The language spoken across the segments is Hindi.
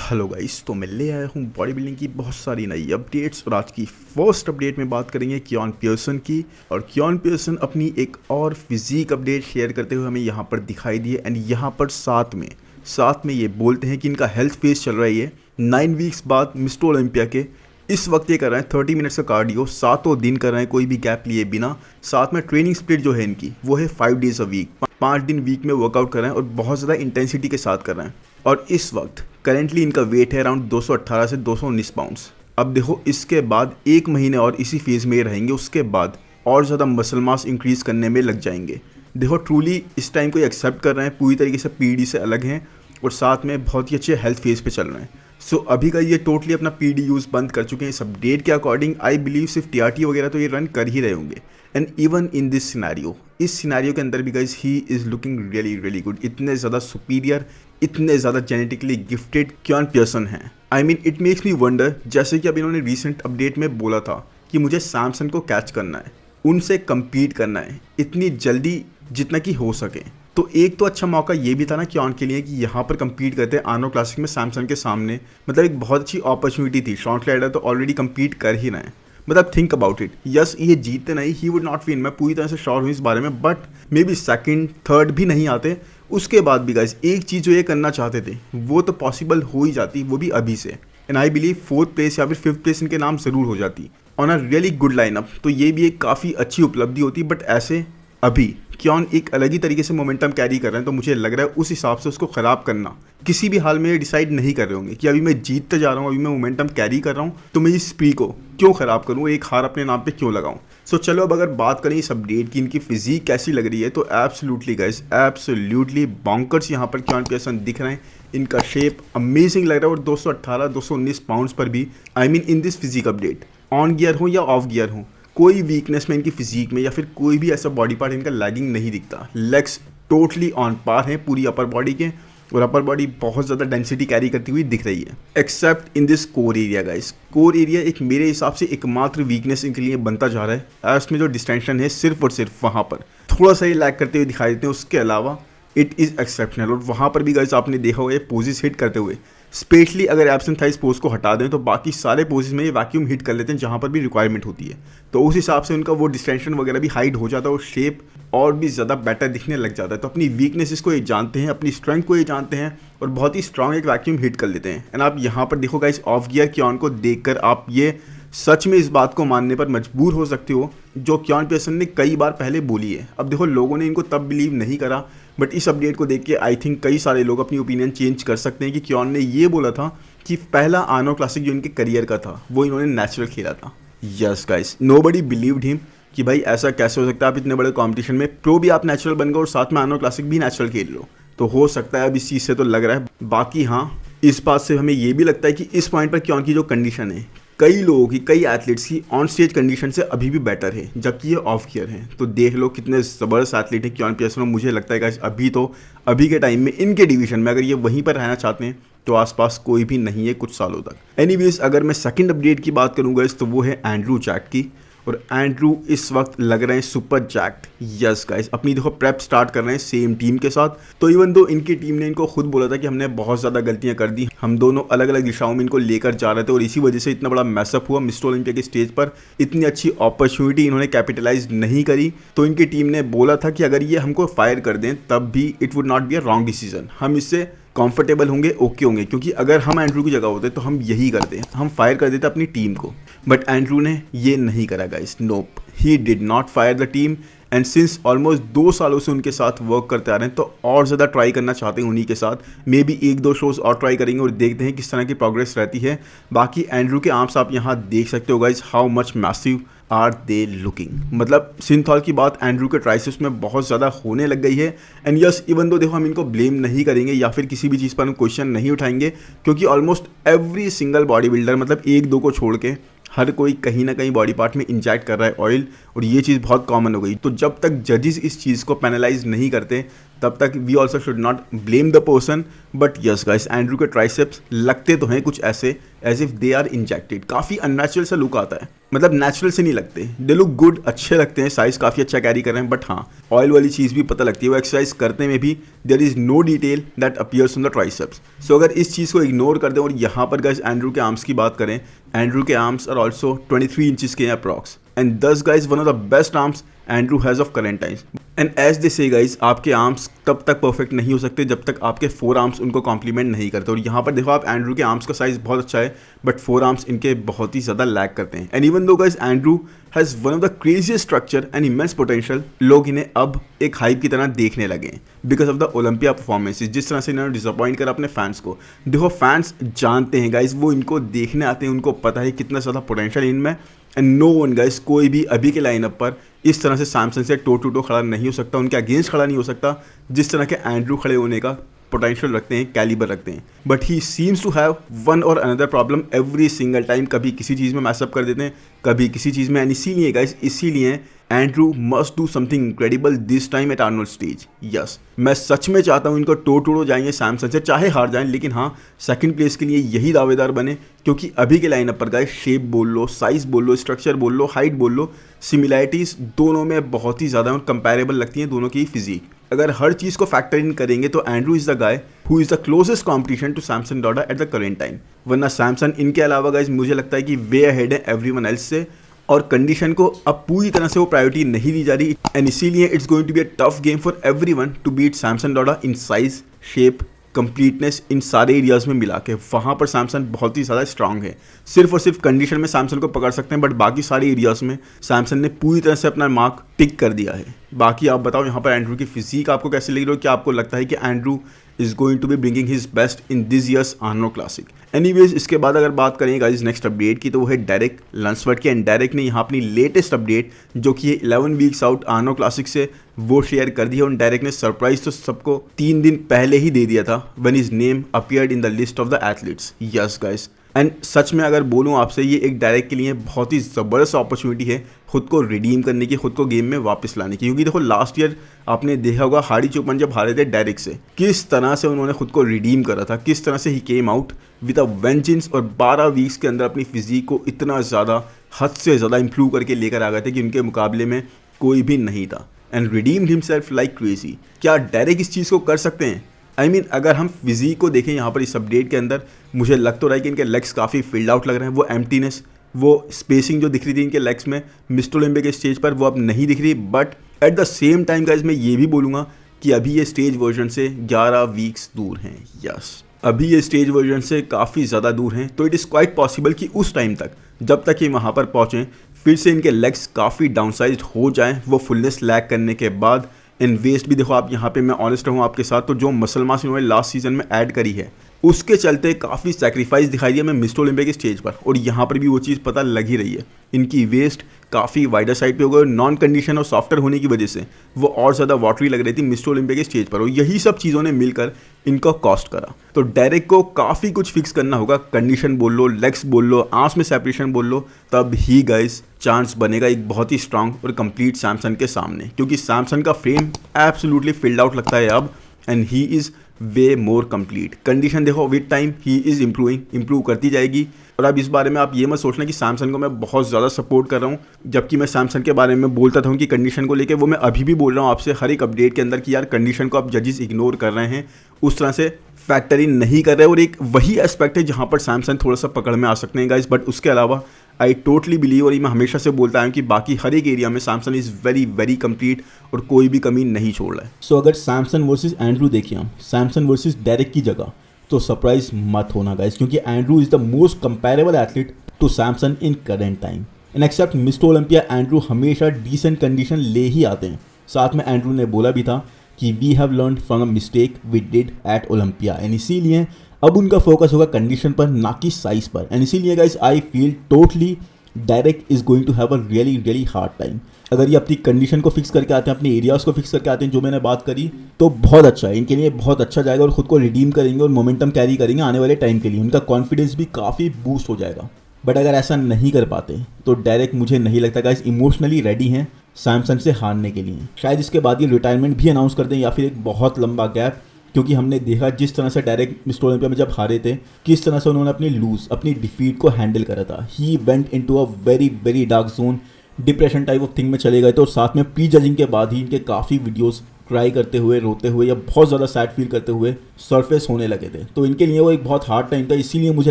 हेलो गाइस, तो मैं ले आया हूँ बॉडी बिल्डिंग की बहुत सारी नई अपडेट्स। और आज की फर्स्ट अपडेट में बात करेंगे कियान पियर्सन की। और कियान पियर्सन अपनी एक और फिजिक अपडेट शेयर करते हुए हमें यहाँ पर दिखाई दिए। एंड यहाँ पर साथ में ये बोलते हैं कि इनका हेल्थ फेज चल रहा है ये 9 वीक्स बाद मिस्टर ओलंपिया के। इस वक्त ये कर रहे हैं 30 मिनट्स का कार्डियो, 7 दिन कर रहे हैं कोई भी गैप लिए बिना। साथ में ट्रेनिंग स्प्लिट जो है इनकी वो है 5 डेज अ वीक, 5 दिन वीक में वर्कआउट कर रहे हैं और बहुत ज़्यादा इंटेंसिटी के साथ कर रहे हैं। और इस वक्त करेंटली इनका वेट है अराउंड 218 से 219 पाउंड्स। अब देखो इसके बाद 1 महीने और इसी फेज़ में रहेंगे, उसके बाद और ज़्यादा मसल मास इंक्रीज़ करने में लग जाएंगे। देखो ट्रूली इस टाइम को एक्सेप्ट कर रहे हैं, पूरी तरीके से पीडी से अलग हैं और साथ में बहुत ही अच्छे हेल्थ फेज़ पे चल रहे हैं। सो अभी का ये टोटली अपना पीडी यूज़ बंद कर चुके हैं। इस अपडेट के अकॉर्डिंग आई बिलीव सिर्फ टीआरटी वगैरह तो ये रन कर ही रहे होंगे। And even in this scenario, इस सिनेरियो के अंदर भी guys he is looking really good. इतने ज़्यादा सुपीरियर, इतने ज़्यादा जेनेटिकली गिफ्टेड कियान पियर्सन हैं। I mean it makes me wonder, जैसे कि अब इन्होंने रिसेंट अपडेट में बोला था कि मुझे सैमसन को कैच करना है, उनसे कम्पीट करना है इतनी जल्दी जितना कि हो सके। तो एक तो अच्छा मौका ये भी था ना कियान के लिए कि यहाँ पर कम्पीट करते हैं आर्नो क्लासिक में सैमसन के सामने। मतलब एक बहुत अच्छी अपॉर्चुनिटी थी। शॉन क्लाइडर तो ऑलरेडी कम्पीट कर ही रहे हैं। मतलब थिंक अबाउट इट, यस ये जीतते नहीं, ही वुड नॉट विन, मैं पूरी तरह से श्योर हूँ इस बारे में। But may be second third भी नहीं आते, उसके बाद भी गाइस एक चीज़ जो ये करना चाहते थे वो तो पॉसिबल हो ही जाती, वो भी अभी से। And I believe 4th place या फिर 5th प्लेस इनके नाम ज़रूर हो जाती on a really good lineup. तो ये भी एक काफ़ी अच्छी उपलब्धि होती। बट ऐसे अभी कियान एक अलग ही तरीके से मोमेंटम कैरी कर रहे हैं, तो मुझे लग रहा है उस हिसाब से उसको ख़राब करना किसी भी हाल में ये डिसाइड नहीं कर रहे होंगे कि अभी मैं जीतते जा रहा हूँ, अभी मैं मोमेंटम कैरी कर रहा हूँ, तो मैं इस स्पीड को क्यों ख़राब करूँ, एक हार अपने नाम पे क्यों लगाऊँ। सो चलो अब अगर बात करें इस अपडेट की, इनकी फिजिक कैसी लग रही है, तो एब्सोल्युटली गाइस एब्सोल्युटली बॉन्कर्स यहाँ पर कियान पियर्सन दिख रहे हैं। इनका शेप अमेजिंग लग रहा है और 218-219 पाउंड्स पर भी I mean in this physique update on gear हो या ऑफ गियर हो, कोई वीकनेस में इनकी फिजिक में या फिर कोई भी ऐसा बॉडी पार्ट इनका लैगिंग नहीं दिखता। लेग्स टोटली ऑन पार हैं पूरी अपर बॉडी के, और अपर बॉडी बहुत ज़्यादा डेंसिटी कैरी करती हुई दिख रही है accept in this core area guys. Core area एक मेरे हिसाब से एकमात्र वीकनेस इनके लिए बनता जा रहा है। इसमें जो डिस्टेंशन है सिर्फ और सिर्फ वहाँ पर थोड़ा सा ही लैग करते हुए दिखाई देते हैं, उसके अलावा इट इज़ एक्सेप्शनल। और वहाँ पर भी गाइस आपने देखा होगा ये पोजेस हिट करते हुए, स्पेशली अगर एब्सेंट थाइस पोज को हटा दें तो बाकी सारे पोजेस में ये वैक्यूम हिट कर लेते हैं जहाँ पर भी रिक्वायरमेंट होती है। तो उस हिसाब से उनका वो डिस्टेंशन वगैरह भी हाइड हो जाता है और शेप और भी ज़्यादा बेटर दिखने लग जाता है। तो अपनी वीकनेसेस को ये जानते हैं, अपनी स्ट्रेंथ को ये जानते हैं और बहुत ही स्ट्रांग एक वैक्यूम हिट कर लेते हैं। एंड आप यहाँ पर देखो गाइस ऑफ गियर कियान को देखकर आप ये सच में इस बात को मानने पर मजबूर हो सकते हो जो कियान पियर्सन ने कई बार पहले बोली है। अब देखो लोगों ने इनको तब बिलीव नहीं करा, बट इस अपडेट को देख के आई थिंक कई सारे लोग अपनी ओपिनियन चेंज कर सकते हैं कि कियान ने ये बोला था कि पहला आर्नो क्लासिक जो इनके करियर का था वो इन्होंने नेचुरल खेला था। Yes guys, nobody believed him कि भाई ऐसा कैसे हो सकता है, आप इतने बड़े कंपटीशन में प्रो भी आप नेचुरल बन गए और साथ में आर्नो क्लासिक भी नेचुरल खेल लो। तो हो सकता है अब इस चीज़ से तो लग रहा है। बाकी हाँ, इस बात से हमें ये भी लगता है कि इस पॉइंट पर कियान की जो कंडीशन है कई लोगों की, कई एथलीट्स की ऑन स्टेज कंडीशन से अभी भी बेटर है, जबकि ये ऑफ गियर है। तो देख लो कितने ज़बरदस्त एथलीट है कियान पियर्सन। मुझे लगता है गाइस अभी के टाइम में इनके डिवीजन में अगर ये वहीं पर रहना चाहते हैं तो आसपास कोई भी नहीं है कुछ सालों तक। एनीवेज अगर मैं सेकंड अपडेट की बात करूँगा तो वो है एंड्रू जैक की। और एंड्रू इस वक्त लग रहे हैं सुपर जैक्ड। यस गाइस, अपनी देखो प्रेप स्टार्ट कर रहे हैं सेम टीम के साथ। तो इवन दो इनकी टीम ने इनको खुद बोला था कि हमने बहुत ज़्यादा गलतियां कर दी, हम दोनों अलग अलग दिशाओं में इनको लेकर जा रहे थे और इसी वजह से इतना बड़ा मैसअप हुआ। मिस्टर ओलंपिया के स्टेज पर इतनी अच्छी अपॉर्चुनिटी इन्होंने कैपिटलाइज नहीं करी। तो इनकी टीम ने बोला था कि अगर ये हमको फायर कर दें तब भी it would not be a wrong decision, हम इससे कंफर्टेबल होंगे, ओके होंगे। क्योंकि अगर हम एंड्रू की जगह होते तो हम यही करते, हम फायर कर देते अपनी टीम को। बट एंड्रू ने ये नहीं करा guys, nope, he did not fire the team. And since almost 2 सालों से उनके साथ वर्क करते आ रहे हैं तो और ज़्यादा ट्राई करना चाहते हैं उन्हीं के साथ। मे बी 1-2 शोज़ और ट्राई करेंगे और देखते हैं किस तरह की प्रोग्रेस रहती है। बाकी एंड्रू के आर्म्स आप यहाँ देख सकते हो guys, how much massive are they looking. मतलब सिंथॉल की बात एंड्रू के ट्राइसेप्स में बहुत ज़्यादा होने लग गई है। एंड यस, इवन दो देखो हम इनको ब्लेम नहीं करेंगे या फिर किसी भी चीज़ पर हम क्वेश्चन नहीं उठाएंगे, क्योंकि almost every single body builder, मतलब 1-2 को छोड़ के हर कोई कहीं ना कहीं बॉडी पार्ट में इंजेक्ट कर रहा है ऑयल, और ये चीज़ बहुत कॉमन हो गई। तो जब तक जजेस इस चीज़ को पेनलाइज नहीं करते तब तक we also should not blame the person. But yes guys, Andrew के ट्राइसेप्स लगते तो हैं कुछ ऐसे as if they are injected, काफ़ी अननेचुरल सा लुक आता है। मतलब नेचुरल से नहीं लगते, दे लुक गुड, अच्छे लगते हैं, साइज काफ़ी अच्छा कैरी कर रहे हैं, बट हाँ ऑयल वाली चीज़ भी पता लगती है। वो एक्सरसाइज करने में भी there is no detail that appears on the triceps. So अगर इस चीज़ को इग्नोर कर दें और यहाँ पर गाइस एंड्रू के आर्म्स की बात करें, एंड्रू के आर्म्स आर ऑल्सो 23 इंचज़ के हैं approx, and thus guys one of the best arms Andrew has of current times. And as they say guys, आपके आर्म्स तब तक परफेक्ट नहीं हो सकते जब तक आपके 4 आर्म्स उनको कॉम्प्लीमेंट नहीं करते। और यहाँ पर देखो आप, एंड्रू के आर्म्स का साइज बहुत अच्छा है, बट 4 आर्म्स इनके बहुत ही ज़्यादा लैक करते हैं। And even though guys Andrew has one of the craziest structure and immense potential, लोग इन्हें अब एक हाइप की तरह देखने लगे हैं because of the Olympia performances. जिस तरह से इन्होंने डिसअपॉइंट करा अपने फैंस को, देखो फैंस जानते हैं गाइस, वो इनको देखने आते हैं, उनको पता है कितना ज़्यादा पोटेंशियल इनमें। एंड नो वन गाइस, कोई भी अभी के लाइनअप पर इस तरह से सैमसन से टो टू टो खड़ा नहीं हो सकता, उनके अगेंस्ट खड़ा नहीं हो सकता जिस तरह के एंड्रू खड़े होने का पोटेंशियल रखते हैं, कैलिबर रखते हैं। But he seems to have one or another problem every single time, कभी किसी चीज़ में मैसअप कर देते हैं, कभी किसी चीज़ में। एंड इसीलिए गाइस, इसीलिए Andrew must do something incredible this time at Arnold stage. Yes, मैं सच में चाहता हूँ इनको टो टू टो जाएंगे सैमसन से, चाहे हार जाएं, लेकिन हाँ सेकंड प्लेस के लिए यही दावेदार बने, क्योंकि अभी के लाइनअप पर गाइस शेप बोल लो, साइज बोल लो, स्ट्रक्चर बोल लो, हाइट बोल लो, सिमिलैरिटीज़ दोनों में बहुत ही ज़्यादा और कंपेरेबल लगती हैं दोनों की फिजिक। अगर हर चीज़ को फैक्टर इन करेंगे तो Andrew is the guy who is the closest competition to Samson Dauda at the current time. वरना सैमसन इनके अलावा गाइस मुझे लगता है कि वे अहेड है एवरीवन एल्स से, और कंडीशन को अब पूरी तरह से वो प्रायोरिटी नहीं दी जा रही। एंड इसीलिए it's going to be a tough game for everyone to beat Samson Dauda in size, shape, completeness, in सारे एरियाज में मिला के। वहाँ पर सैमसन बहुत ही ज़्यादा स्ट्रांग है, सिर्फ और सिर्फ कंडीशन में सैमसन को पकड़ सकते हैं, बट बाकी सारे एरियाज में सैमसन ने पूरी तरह से अपना मार्क टिक कर दिया है। बाकी आप बताओ यहाँ पर एंड्रू की फिजिक आपको कैसे लग रही हो, क्या आपको लगता है कि Andrew is going to be bringing his best in this years Arnold classic. Anyways, इसके बाद अगर बात करें गाइस नेक्स्ट अपडेट की, तो वो है डेरेक लंसवर्थ की। एंड डेरेक ने यहाँ अपनी लेटेस्ट अपडेट जो कि 11 वीक्स आउट आर्नो क्लासिक से, वो शेयर कर दी है। और डेरेक ने सरप्राइज तो सबको 3 दिन पहले ही दे दिया था when his name appeared in the list of the athletes. Yes guys, and such में अगर बोलूँ आपसे, ये एक डायरेक्ट के लिए बहुत ही ज़बरदस्त अपॉर्चुनिटी है खुद को रिडीम करने की, खुद को गेम में वापस लाने की। क्योंकि देखो लास्ट ईयर आपने देखा होगा हार्डी चोपन जब हारे थे डायरेक्ट से, किस तरह से उन्होंने खुद को रिडीम करा था, किस तरह से he came out with a vengeance, और 12 वीक्स के अंदर अपनी फिजिक को इतना ज़्यादा, हद से ज़्यादा इंप्रूव करके लेकर आ गए थे कि उनके मुकाबले में कोई भी नहीं था। And redeemed himself like crazy. क्या डेरेक इस चीज़ को कर सकते हैं? आई मीन अगर हम फिजिक को देखें यहाँ पर इस अपडेट के अंदर, मुझे लग तो रहा है कि इनके लेग्स काफ़ी फिल्ड आउट लग रहे हैं। वो एम्प्टीनेस, वो स्पेसिंग जो दिख रही थी इनके लेग्स में मिस्टर ओलंपिया के स्टेज पर, वो अब नहीं दिख रही। But at the same time guys, मैं ये भी बोलूँगा कि अभी ये स्टेज वर्जन से 11 वीक्स दूर हैं। यस, अभी ये स्टेज वर्जन से काफ़ी ज़्यादा दूर हैं। तो इट इज़ क्वाइट पॉसिबल कि उस टाइम तक, जब तक ये वहाँ पर पहुँचें, फिर से इनके लेग्स काफ़ी डाउनसाइज्ड हो जाएँ, वो फुलनेस लैक करने के बाद। इन वेस्ट भी देखो आप, यहाँ पे मैं ऑनेस्ट रहूँ आपके साथ, तो जो मसल मास इन्होंने लास्ट सीजन में ऐड करी है, उसके चलते काफ़ी सेक्रीफाइस दिखाई दिया मैं मिस्टर ओलंपिया के स्टेज पर, और यहाँ पर भी वो चीज़ पता लग ही रही है। इनकी वेस्ट काफ़ी वाइडर साइड पे हो गई, नॉन कंडीशन और सॉफ्टर होने की वजह से वो और ज़्यादा वाटरी लग रही थी मिस्टर ओलंपिया के स्टेज पर, और यही सब चीज़ों ने मिलकर इनको कॉस्ट करा। तो डेरेक को काफ़ी कुछ फिक्स करना होगा, कंडीशन बोल लो, लेग्स बोल लो, आंस में सेपरेशन बोल लो, तब ही गाइस चांस बनेगा एक बहुत ही स्ट्रांग और कंप्लीट सैमसन के सामने। क्योंकि सैमसन का फ्रेम एब्सोल्युटली फिल्ड आउट लगता है अब, and he is way more complete. Condition देखो with time he is improve करती जाएगी। और अब इस बारे में आप ये मत सोचना कि सैमसन को मैं बहुत ज़्यादा सपोर्ट कर रहा हूँ, जबकि मैं सैमसन के बारे में बोलता था कि कंडीशन को लेके, वो मैं अभी भी बोल रहा हूँ आपसे हर एक अपडेट के अंदर कि यार कंडीशन को आप जजेस इग्नोर कर रहे हैं, उस तरह से फैक्टर इन नहीं कर रहे। और एक वही एस्पेक्ट है जहाँ पर सैमसन थोड़ा सा पकड़ में आ सकते हैं गाइस। बट उसके अलावा आई टोटली बिलीव, और ये मैं हमेशा से बोलता हूँ कि बाकी हर एक एरिया में Samson is very very complete और कोई भी कमी नहीं छोड़ रहा है। सो अगर सैमसन वर्सेस एंड्रू देखिए हम, सैमसन वर्सेस डेरेक की जगह, तो सरप्राइज मत होना गाइस, क्योंकि Andrew is the most comparable athlete to Samson in current time. In except mister Olympia, Andrew हमेशा डिसेंट कंडीशन ले ही आते हैं। साथ में एंड्रू ने बोला भी था कि we have learn from a mistake we did at Olympia, and इसीलिए अब उनका फोकस होगा कंडीशन पर, ना कि साइज पर। एंड इसीलिए guys I feel totally Derek is going to have a really really hard time. अगर ये अपनी कंडीशन को फिक्स करके आते हैं, अपने एरियाज़ को फिक्स करके आते हैं जो मैंने बात करी, तो बहुत अच्छा है इनके लिए, बहुत अच्छा जाएगा, और खुद को रिडीम करेंगे और मोमेंटम कैरी करेंगे आने वाले टाइम के लिए। उनका कॉन्फिडेंस भी काफ़ी बूस्ट हो जाएगा। बट अगर ऐसा नहीं कर पाते तो डेरेक मुझे नहीं लगता गाइस इमोशनली रेडी हैं सैमसन से हारने के लिए। शायद इसके बाद ये रिटायरमेंट भी अनाउंस कर दें, या फिर एक बहुत लंबा गैप क्योंकि हमने देखा जिस तरह से डायरेक्ट मिस्टर ओलंपिया में जब हारे थे, किस तरह से उन्होंने अपनी डिफीट को हैंडल करा था। He went into a very very dark zone, depression type of thing में चले गए थे, और साथ में प्री जजिंग के बाद ही इनके काफ़ी वीडियोस क्राई करते हुए, रोते हुए या बहुत ज़्यादा सैड फील करते हुए सरफेस होने लगे थे। तो इनके लिए वो एक बहुत हार्ड टाइम था। इसीलिए मुझे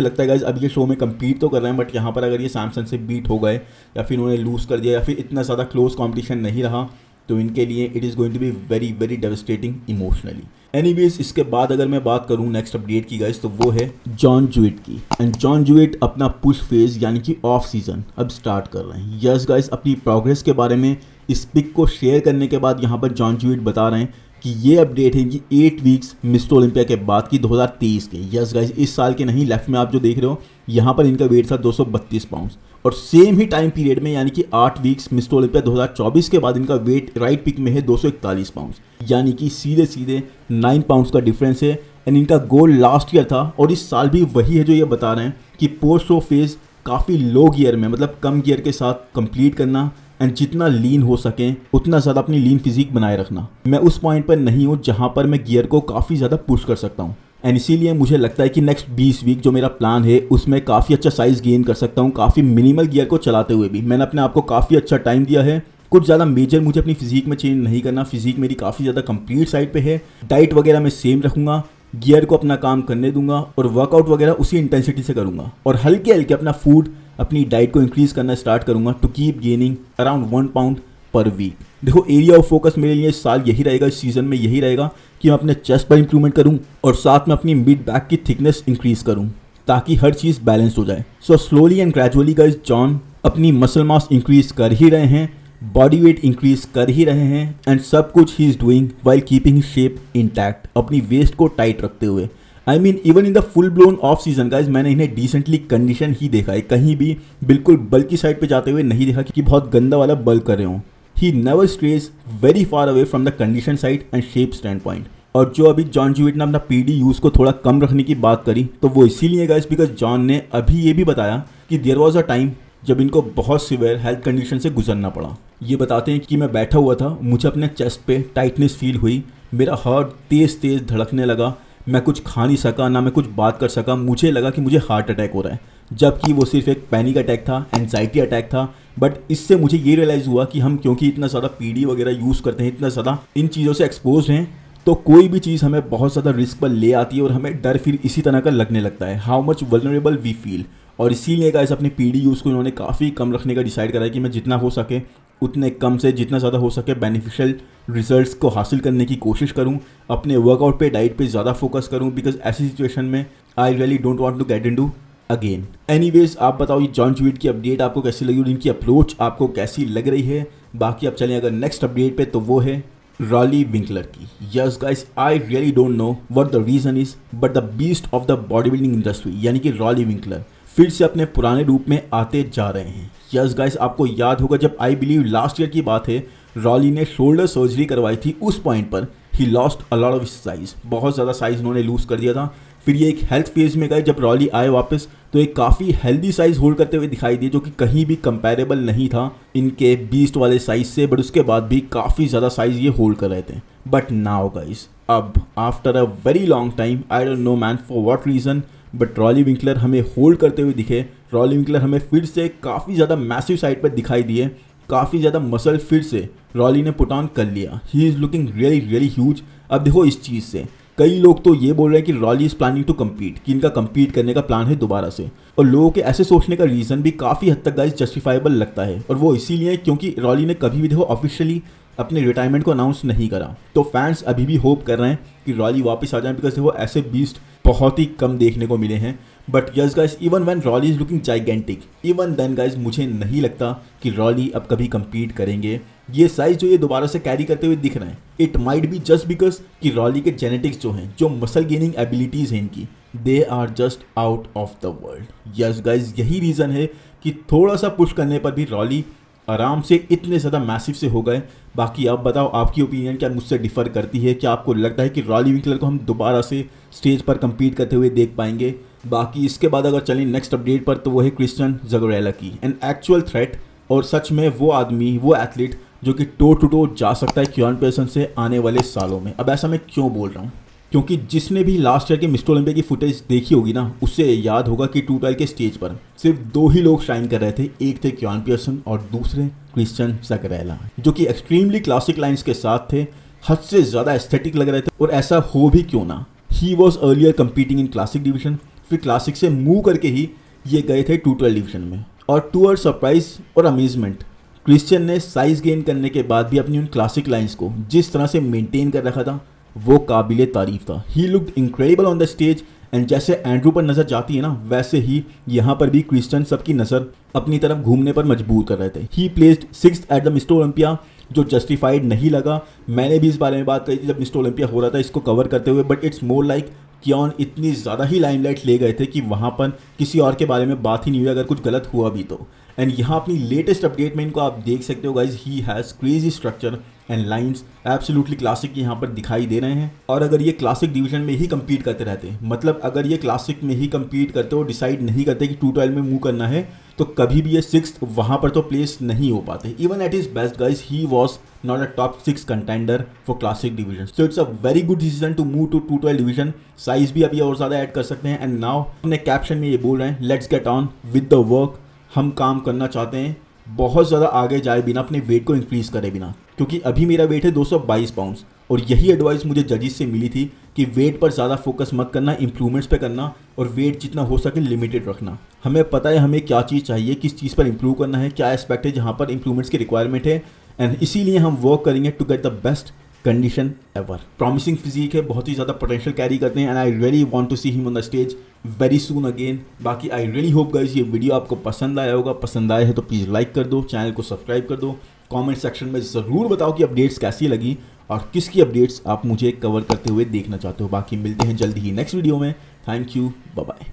लगता है गाइस अब ये शो में कम्पीट तो कर रहे हैं, बट यहाँ पर अगर ये सैमसन से बीट हो गए या फिर उन्होंने लूज़ कर दिया या फिर इतना ज़्यादा क्लोज कॉम्पिटिशन नहीं रहा, तो इनके लिए it is going to be very very devastating emotionally. Anyways, इसके बाद अगर मैं बात करूँ नेक्स्ट अपडेट की गाइस, तो वो है जॉन जूइट की। एंड जॉन जूइट अपना पुश फेज यानी कि ऑफ सीजन अब स्टार्ट कर रहे हैं। यस गाइस, अपनी प्रोग्रेस के बारे में इस पिक को शेयर करने के बाद यहाँ पर जॉन जूइट बता रहे हैं कि ये अपडेट है कि 8 वीक्स मिस्टर ओलंपिया के बाद की 2023 के। यस गाइस, इस साल के नहीं, लेफ्ट में आप जो देख रहे हो यहाँ पर इनका वेट था 232 पाउंड, और सेम ही टाइम पीरियड में यानी कि 8 वीक्स मिस्टर ओलंपिया 2024 के बाद इनका वेट राइट पिक में है 241 पाउंड, यानी कि सीधे सीधे 9 पाउंड्स का डिफरेंस है। एंड इनका गोल लास्ट ईयर था और इस साल भी वही है, जो ये बता रहे हैं कि पोस्ट शो फेज काफ़ी लो गियर में, मतलब कम गियर के साथ कंप्लीट करना, एंड जितना लीन हो सके उतना ज़्यादा अपनी लीन फिजिक बनाए रखना। मैं उस पॉइंट पर नहीं हूँ जहाँ पर मैं गियर को काफ़ी ज़्यादा पुश कर सकता हूँ, एंड इसीलिए मुझे लगता है कि नेक्स्ट 20 वीक जो मेरा प्लान है उसमें काफ़ी अच्छा साइज़ गेन कर सकता हूँ, काफ़ी मिनिमल गियर को चलाते हुए भी। मैंने अपने आप को काफ़ी अच्छा टाइम दिया है, कुछ ज़्यादा मेजर मुझे अपनी फिजिक में चेंज नहीं करना। फिजिक मेरी काफ़ी ज़्यादा कंप्लीट साइड पे है, डाइट वगैरह मैं सेम रखूँगा, गियर को अपना काम करने दूंगा और वर्कआउट वगैरह उसी इंटेंसिटी से करूँगा, और हल्के हल्के अपना फूड, अपनी डाइट को इंक्रीज़ करना स्टार्ट करूँगा to keep gaining around 1 pound per week. देखो, एरिया ऑफ फोकस मेरे लिए इस साल यही रहेगा, इस सीज़न में यही रहेगा कि मैं अपने चेस्ट पर इंप्रूवमेंट करूं और साथ में अपनी मिड बैक की थिकनेस इंक्रीज़ करूं, ताकि हर चीज़ बैलेंस हो जाए। So slowly and gradually guys, John अपनी मसल मास इंक्रीज़ कर ही रहे हैं, बॉडी वेट इंक्रीज़ कर ही रहे हैं, एंड सब कुछ he is doing while keeping shape intact, अपनी वेस्ट को टाइट रखते हुए। I mean even in the full blown off season guys, मैंने इन्हें डिसेंटली कंडीशन ही देखा है, कहीं भी बिल्कुल बल्कि साइड पे जाते हुए नहीं देखा कि बहुत गंदा वाला बल्क कर रहे हों। He never esterase very far away from the condition side and shape stand point. और जो अभी जॉन जूइट ने अपना पीडी यूज़ को थोड़ा कम रखने की बात करी, तो वो इसीलिए गाइज बिकॉज जॉन ने अभी ये भी बताया कि देयर वॉज अ टाइम जब इनको बहुत सिवियर हेल्थ कंडीशन से गुजरना पड़ा। ये बताते हैं कि मैं बैठा हुआ था, मुझे अपने चेस्ट पे टाइटनेस फील हुई, मेरा हार्ट तेज़ तेज़ धड़कने लगा, मैं कुछ खा नहीं सका, ना मैं कुछ बात कर सका, मुझे लगा कि मुझे हार्ट अटैक हो रहा है, जबकि वो सिर्फ एक पैनिक अटैक था, एंजाइटी अटैक था। बट इससे मुझे ये रियलाइज़ हुआ कि हम क्योंकि इतना ज़्यादा पीडी वगैरह यूज़ करते हैं, इतना ज़्यादा इन चीज़ों से एक्सपोज हैं, तो कोई भी चीज़ हमें बहुत ज़्यादा रिस्क पर ले आती है और हमें डर फिर इसी तरह का लगने लगता है, how much vulnerable we feel. और इसीलिए गाइस अपने पीडी यूज़ को इन्होंने काफ़ी कम रखने का डिसाइड करा है कि मैं जितना हो सके उतने कम से जितना ज़्यादा हो सके बेनिफिशियल रिजल्ट्स को हासिल करने की कोशिश करूं, अपने वर्कआउट पे, डाइट पे ज़्यादा फोकस करूं, बिकॉज ऐसी सिचुएशन में I really don't want to get into again. Anyways, आप बताओ ये जॉन जूइट की अपडेट आपको कैसी लगी और इनकी अप्रोच आपको कैसी लग रही है। बाकी अब चलें अगर नेक्स्ट अपडेट पे, तो वो है रॉली विंकलर की। Yes guys, I really don't know what the reason is, but the beast of the body building industry यानी कि रॉली विंकलर फिर से अपने पुराने रूप में आते जा रहे हैं। यस गाइस, आपको याद होगा जब आई बिलीव लास्ट ईयर की बात है, रॉली ने शोल्डर सर्जरी करवाई थी, उस पॉइंट पर he lost a lot of size, बहुत ज़्यादा साइज उन्होंने लूज़ कर दिया था। फिर ये एक हेल्थ फेज में गए, जब रॉली आए वापस तो एक काफ़ी हेल्दी साइज होल्ड करते हुए दिखाई दिए, जो कि कहीं भी कंपैरेबल नहीं था इनके बीस्ट वाले साइज से, बट उसके बाद भी काफ़ी ज़्यादा साइज ये होल्ड कर रहे थे। बट नाउ गाइस, अब after a very long time, I don't know man for what reason, but really Winkler हमें होल्ड करते हुए दिखे। रॉली विंकलर हमें फिर से काफ़ी ज़्यादा मैसिव साइड पर दिखाई दिए, काफ़ी ज़्यादा मसल फिर से रॉली ने पुट ऑन कर लिया। He is looking really really huge. अब देखो, इस चीज़ से कई लोग तो ये बोल रहे हैं कि Roelly is planning to compete, कि इनका कम्पीट करने का प्लान है दोबारा से, और लोगों के ऐसे सोचने का रीज़न भी काफ़ी हद तक गाइस जस्टिफाइबल लगता है। और वो इसीलिए क्योंकि रॉली ने कभी भी देखो ऑफिशियली अपने रिटायरमेंट को अनाउंस नहीं करा, तो फैंस अभी भी होप कर रहे हैं कि रॉली वापस आ जाए, बिकॉज देखो ऐसे बीस्ट बहुत ही कम देखने को मिले हैं। But yes guys, even when Roelly is looking gigantic, even then guys मुझे नहीं लगता कि रॉली अब कभी कम्पीट करेंगे। ये साइज जो ये दोबारा से कैरी करते हुए दिख रहे हैं, it might be just because कि रॉली के जेनेटिक्स जो हैं, जो मसल गेनिंग एबिलिटीज़ हैं इनकी, they are just out of the world. Yes guys, यही रीज़न है कि थोड़ा सा पुश करने पर भी रॉली आराम से इतने ज़्यादा मैसिव से हो गए। बाकी आप बताओ, आपकी ओपिनियन क्या मुझसे डिफ़र करती है? क्या आपको लगता है कि रॉली विंकलर को हम दोबारा से स्टेज पर कम्पीट करते हुए देख पाएंगे? बाकी इसके बाद अगर चलें नेक्स्ट अपडेट पर, तो वो है क्रिस्टियन ज़गोरेला की, एन एक्चुअल थ्रेट, और सच में वो आदमी, वो एथलीट जो कि टो टू टो जा सकता है क्योन पियर्सन से आने वाले सालों में। अब ऐसा मैं क्यों बोल रहा हूँ? क्योंकि जिसने भी लास्ट ईयर के मिस्टर ओलंपिया की फुटेज देखी होगी ना, उससे याद होगा कि 212 के स्टेज पर सिर्फ 2 ही लोग शाइन कर रहे थे। एक थे क्योन पियर्सन और दूसरे क्रिश्चियन ज़करेला, जो कि एक्सट्रीमली क्लासिक लाइन्स के साथ थे, हद से ज़्यादा एस्थेटिक लग रहे थे। और ऐसा हो भी क्यों ना, he was earlier competing in classic division, फिर क्लासिक से मूव करके ही ये गए थे 212 डिवीजन में। और टू आवर सरप्राइज और अमेजमेंट, क्रिश्चियन ने साइज गेन करने के बाद भी अपनी उन क्लासिक लाइन्स को जिस तरह से मेंटेन कर रखा था, वो काबिले तारीफ था। He looked incredible on the stage and जैसे एंड्रू पर नज़र जाती है ना, वैसे ही यहाँ पर भी क्रिश्चियन सबकी नज़र अपनी तरफ घूमने पर मजबूर कर रहे थे। ही placed 6th at the mister Olympia, जो जस्टिफाइड नहीं लगा। मैंने भी इस बारे में बात करी थी जब मिस्टर ओलंपिया हो रहा था इसको कवर करते हुए, बट इट्स मोर लाइक क्योन इतनी ज़्यादा ही लाइमलाइट ले गए थे कि वहाँ पर किसी और के बारे में बात ही नहीं हुई अगर कुछ गलत हुआ भी तो। एंड यहाँ अपनी लेटेस्ट अपडेट में इनको आप देख सकते हो guys, he has crazy structure and lines absolutely classic यहाँ पर दिखाई दे रहे हैं। और अगर ये क्लासिक डिवीजन में ही कम्पीट करते रहते, मतलब अगर ये क्लासिक में ही कम्पीट करते और डिसाइड नहीं करते कि 212 में मूव करना है, तो कभी भी ये 6th वहाँ पर तो प्लेस नहीं हो पाते। Even at his best guys, he was not a top 6 contender for classic division. So it's a very good decision to move to 212 division. Size भी अभी और ज़्यादा ऐड कर सकते हैं। एंड नाउ अपने कैप्शन में ये बोल रहे हैं, let's get on with the work. हम काम करना चाहते हैं, बहुत ज़्यादा आगे जाए बिना, अपने वेट को इंक्रीज़ करे बिना, क्योंकि अभी मेरा वेट है 222 पाउंड्स। और यही एडवाइस मुझे जजेस से मिली थी कि वेट पर ज़्यादा फोकस मत करना, इंप्रूवमेंट्स पे करना, और वेट जितना हो सके लिमिटेड रखना। हमें पता है हमें क्या चीज़ चाहिए, किस चीज़ पर इंप्रूव करना है, क्या एस्पेक्ट है जहाँ पर इंप्रूवमेंट्स की रिक्वायरमेंट है, एंड इसीलिए हम वर्क करेंगे to get the best condition ever. Promising physique है, बहुत ही ज़्यादा पोटेंशियल कैरी करते हैं, and I really want to see him on the stage very soon again. बाकी आई रियली होप गाइस ये वीडियो आपको पसंद आया होगा। पसंद आया है तो प्लीज़ लाइक कर दो, चैनल को सब्सक्राइब कर दो, कमेंट सेक्शन में ज़रूर बताओ कि अपडेट्स कैसी लगी और किसकी अपडेट्स आप मुझे कवर करते हुए देखना चाहते हो। बाकी मिलते हैं जल्दी ही नेक्स्ट वीडियो में। Thank you, bye bye.